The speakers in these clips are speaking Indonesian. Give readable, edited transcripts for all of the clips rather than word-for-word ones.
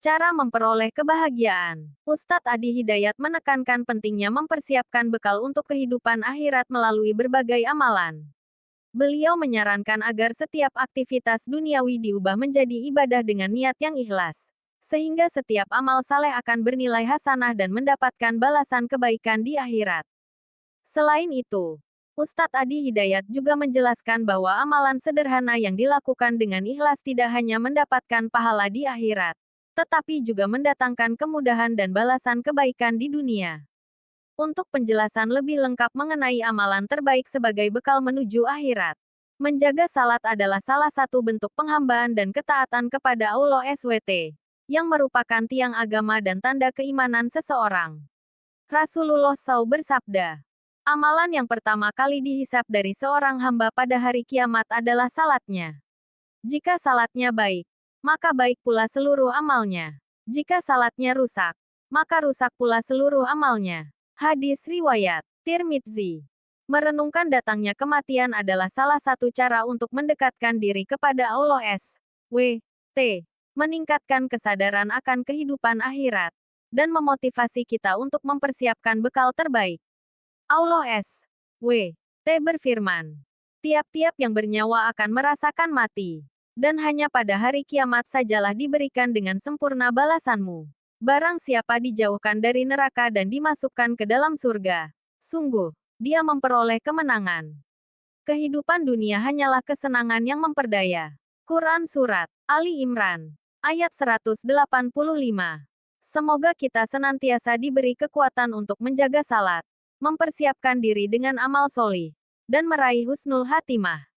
Cara memperoleh kebahagiaan. Ustadz Adi Hidayat menekankan pentingnya mempersiapkan bekal untuk kehidupan akhirat melalui berbagai amalan. Beliau menyarankan agar setiap aktivitas duniawi diubah menjadi ibadah dengan niat yang ikhlas. Sehingga setiap amal saleh akan bernilai hasanah dan mendapatkan balasan kebaikan di akhirat. Selain itu, Ustadz Adi Hidayat juga menjelaskan bahwa amalan sederhana yang dilakukan dengan ikhlas tidak hanya mendapatkan pahala di akhirat, tetapi juga mendatangkan kemudahan dan balasan kebaikan di dunia. Untuk penjelasan lebih lengkap mengenai amalan terbaik sebagai bekal menuju akhirat, menjaga salat adalah salah satu bentuk penghambaan dan ketaatan kepada Allah SWT, yang merupakan tiang agama dan tanda keimanan seseorang. Rasulullah SAW bersabda, amalan yang pertama kali dihisab dari seorang hamba pada hari kiamat adalah salatnya. Jika salatnya baik, maka baik pula seluruh amalnya. Jika salatnya rusak, maka rusak pula seluruh amalnya. Hadis riwayat Tirmidzi. Merenungkan datangnya kematian adalah salah satu cara untuk mendekatkan diri kepada Allah SWT, meningkatkan kesadaran akan kehidupan akhirat, dan memotivasi kita untuk mempersiapkan bekal terbaik. Allah SWT berfirman, tiap-tiap yang bernyawa akan merasakan mati. Dan hanya pada hari kiamat sajalah diberikan dengan sempurna balasanmu. Barang siapa dijauhkan dari neraka dan dimasukkan ke dalam surga, sungguh, dia memperoleh kemenangan. Kehidupan dunia hanyalah kesenangan yang memperdaya. Quran Surat Ali Imran, ayat 185. Semoga kita senantiasa diberi kekuatan untuk menjaga salat, mempersiapkan diri dengan amal solih, dan meraih husnul hatimah.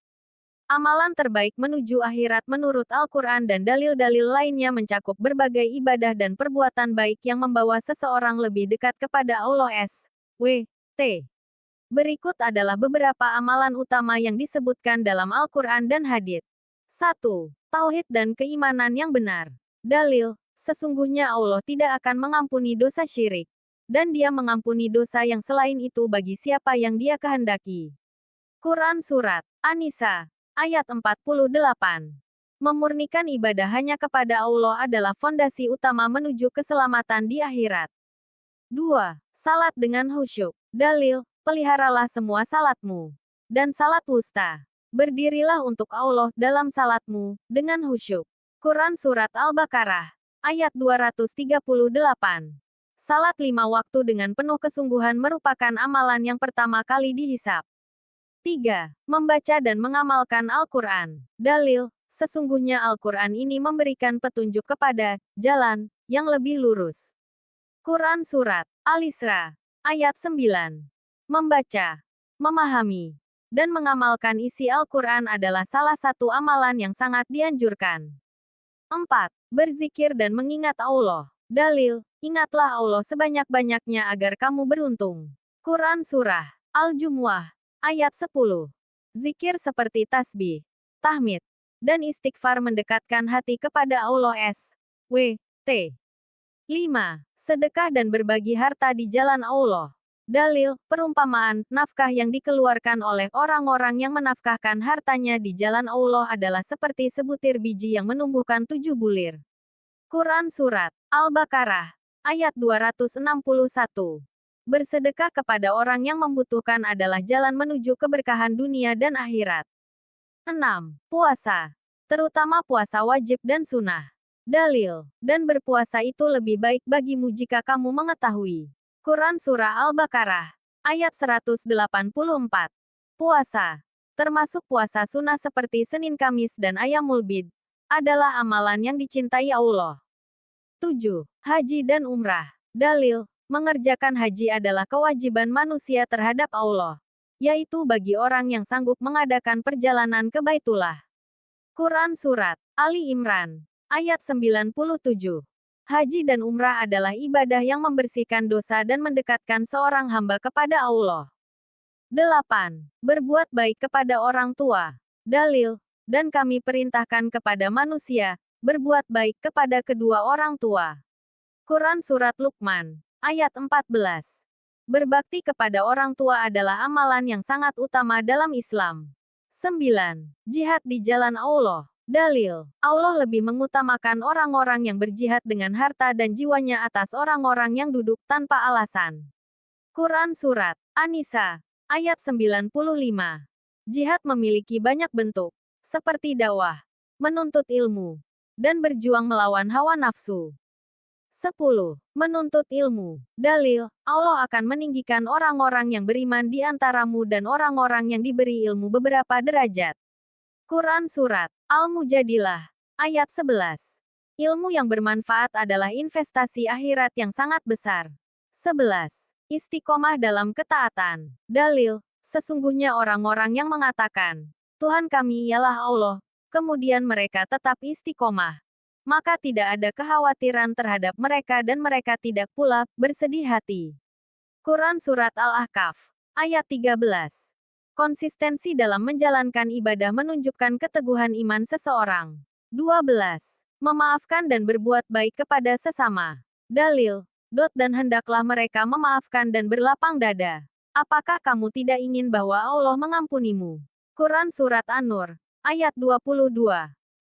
Amalan terbaik menuju akhirat menurut Al-Quran dan dalil-dalil lainnya mencakup berbagai ibadah dan perbuatan baik yang membawa seseorang lebih dekat kepada Allah SWT. Berikut adalah beberapa amalan utama yang disebutkan dalam Al-Quran dan hadits. 1. Tauhid dan keimanan yang benar. Dalil, sesungguhnya Allah tidak akan mengampuni dosa syirik, dan Dia mengampuni dosa yang selain itu bagi siapa yang Dia kehendaki. Quran Surat An-Nisa, ayat 48. Memurnikan ibadah hanya kepada Allah adalah fondasi utama menuju keselamatan di akhirat. 2. Salat dengan khusyuk. Dalil, peliharalah semua salatmu. Dan salat wusta. Berdirilah untuk Allah dalam salatmu, dengan khusyuk. Quran Surat Al-Baqarah, ayat 238. Salat 5 waktu dengan penuh kesungguhan merupakan amalan yang pertama kali dihisab. 3. Membaca dan mengamalkan Al-Quran. Dalil, sesungguhnya Al-Quran ini memberikan petunjuk kepada jalan yang lebih lurus. Quran Surat Al-Isra, ayat 9. Membaca, memahami, dan mengamalkan isi Al-Quran adalah salah satu amalan yang sangat dianjurkan. 4. Berzikir dan mengingat Allah. Dalil, ingatlah Allah sebanyak-banyaknya agar kamu beruntung. Quran Surah Al-Jumu'ah, ayat 10. Zikir seperti tasbih, tahmid, dan istighfar mendekatkan hati kepada Allah SWT. 5. Sedekah dan berbagi harta di jalan Allah. Dalil, perumpamaan, nafkah yang dikeluarkan oleh orang-orang yang menafkahkan hartanya di jalan Allah adalah seperti sebutir biji yang menumbuhkan 7 bulir. Quran Surat Al-Baqarah, ayat 261. Bersedekah kepada orang yang membutuhkan adalah jalan menuju keberkahan dunia dan akhirat. 6. Puasa, terutama puasa wajib dan sunnah. Dalil, dan berpuasa itu lebih baik bagimu jika kamu mengetahui. Quran Surah Al-Baqarah, ayat 184. Puasa, termasuk puasa sunnah seperti Senin Kamis dan Ayyamul Bid, adalah amalan yang dicintai Allah. 7. Haji dan umrah. Dalil, mengerjakan haji adalah kewajiban manusia terhadap Allah, yaitu bagi orang yang sanggup mengadakan perjalanan ke Baitullah. Quran Surat Ali Imran, ayat 97. Haji dan umrah adalah ibadah yang membersihkan dosa dan mendekatkan seorang hamba kepada Allah. 8. Berbuat baik kepada orang tua. Dalil, dan kami perintahkan kepada manusia, berbuat baik kepada kedua orang tua. Quran Surat Luqman, ayat 14. Berbakti kepada orang tua adalah amalan yang sangat utama dalam Islam. 9. Jihad di jalan Allah. Dalil, Allah lebih mengutamakan orang-orang yang berjihad dengan harta dan jiwanya atas orang-orang yang duduk tanpa alasan. Quran Surat An-Nisa, ayat 95. Jihad memiliki banyak bentuk, seperti dakwah, menuntut ilmu, dan berjuang melawan hawa nafsu. 10. Menuntut ilmu. Dalil, Allah akan meninggikan orang-orang yang beriman di antaramu dan orang-orang yang diberi ilmu beberapa derajat. Quran Surat Al-Mujadilah, ayat 11. Ilmu yang bermanfaat adalah investasi akhirat yang sangat besar. 11. Istiqomah dalam ketaatan. Dalil, sesungguhnya orang-orang yang mengatakan, Tuhan kami ialah Allah, kemudian mereka tetap istiqomah, maka tidak ada kekhawatiran terhadap mereka dan mereka tidak pula bersedih hati. Quran Surat Al-Ahqaf, ayat 13. Konsistensi dalam menjalankan ibadah menunjukkan keteguhan iman seseorang. 12. Memaafkan dan berbuat baik kepada sesama. Dalil, dan hendaklah mereka memaafkan dan berlapang dada. Apakah kamu tidak ingin bahwa Allah mengampunimu? Quran Surat An-Nur, ayat 22.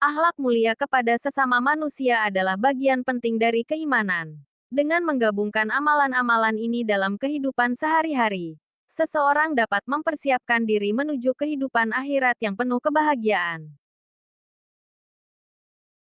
Akhlak mulia kepada sesama manusia adalah bagian penting dari keimanan. Dengan menggabungkan amalan-amalan ini dalam kehidupan sehari-hari, seseorang dapat mempersiapkan diri menuju kehidupan akhirat yang penuh kebahagiaan.